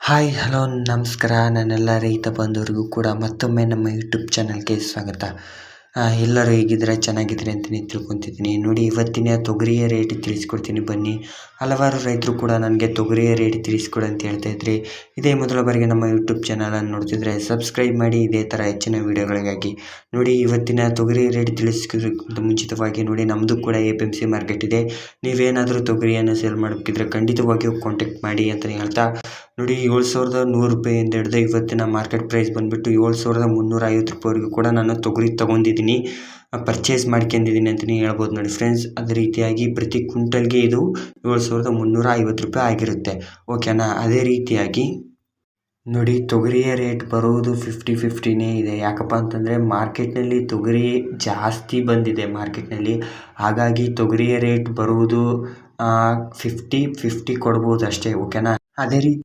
Hi hello ನಮಸ್ಕಾರ ನನ್ನೆಲ್ಲ ರೈತ ಬಂಧುವರಿಗೂ ಕೂಡ ಮತ್ತೊಮ್ಮೆ ನಮ್ಮ ಯೂಟ್ಯೂಬ್ ಚಾನಲ್ಗೆ ಸ್ವಾಗತ. ಎಲ್ಲರೂ ಹೇಗಿದ್ರೆ ಚೆನ್ನಾಗಿದ್ರೆ ಅಂತಲೇ ತಿಳ್ಕೊತಿದ್ದೀನಿ. ನೋಡಿ, ಇವತ್ತಿನ ತೊಗರಿಯ ರೇಟ್ ತಿಳಿಸ್ಕೊಡ್ತೀನಿ ಬನ್ನಿ. ಹಲವಾರು ರೈತರು ಕೂಡ ನನಗೆ ತೊಗರಿಯ ರೇಟ್ ತಿಳಿಸ್ಕೊಡು ಅಂತ ಹೇಳ್ತಾ ಇದ್ರಿ. ಇದೇ ಮೊದಲ ಬಾರಿಗೆ ನಮ್ಮ ಯೂಟ್ಯೂಬ್ ಚಾನಲನ್ನು ನೋಡ್ತಿದ್ರೆ ಸಬ್ಸ್ಕ್ರೈಬ್ ಮಾಡಿ ಇದೇ ಥರ ಹೆಚ್ಚಿನ ವೀಡಿಯೋಗಳಿಗಾಗಿ. ನೋಡಿ, ಇವತ್ತಿನ ತೊಗರಿ ರೇಟ್ ತಿಳಿಸ್ಕೋದಕ್ಕಿಂತ ಮುಂಚಿತವಾಗಿ ನೋಡಿ, ನಮ್ಮದು ಕೂಡ APMC ಮಾರ್ಕೆಟ್ ಇದೆ. ನೀವೇನಾದರೂ ತೊಗರಿಯನ್ನು ಸೇಲ್ ಮಾಡಬೇಕಿದ್ರೆ ಖಂಡಿತವಾಗಿಯೂ ಕಾಂಟ್ಯಾಕ್ಟ್ ಮಾಡಿ ಅಂತಲೇ ಹೇಳ್ತಾ, ನೋಡಿ 7,100 ರೂಪಾಯಿಂದ ಹಿಡಿದು ಇವತ್ತಿನ ಮಾರ್ಕೆಟ್ ಪ್ರೈಸ್ ಬಂದುಬಿಟ್ಟು 7,350 ರೂಪಾಯಿವರೆಗೂ ಕೂಡ ನಾನು ತೊಗರಿ ತೊಗೊಂಡಿದ್ದೀನಿ, ಪರ್ಚೇಸ್ ಮಾಡ್ಕೊಂಡಿದ್ದೀನಿ ಅಂತಲೇ ಹೇಳ್ಬೋದು. ನೋಡಿ ಫ್ರೆಂಡ್ಸ್, ಅದೇ ರೀತಿಯಾಗಿ ಪ್ರತಿ ಕ್ವಿಂಟಲ್ಗೆ ಇದು 7,350 ರೂಪಾಯಿ ಆಗಿರುತ್ತೆ, ಓಕೆನಾ. ಅದೇ ರೀತಿಯಾಗಿ ನೋಡಿ, ತೊಗರಿಯ ರೇಟ್ ಬರುವುದು 50-50ನೇ ಇದೆ. ಯಾಕಪ್ಪ ಅಂತಂದರೆ ಮಾರ್ಕೆಟ್ನಲ್ಲಿ ತೊಗರಿ ಜಾಸ್ತಿ ಬಂದಿದೆ ಮಾರ್ಕೆಟ್ನಲ್ಲಿ, ಹಾಗಾಗಿ ತೊಗರಿಯ ರೇಟ್ ಬರುವುದು 50-50 ಕೊಡ್ಬೋದು ಅಷ್ಟೇ, ಓಕೆನಾ. ಅದೇ ರೀತಿ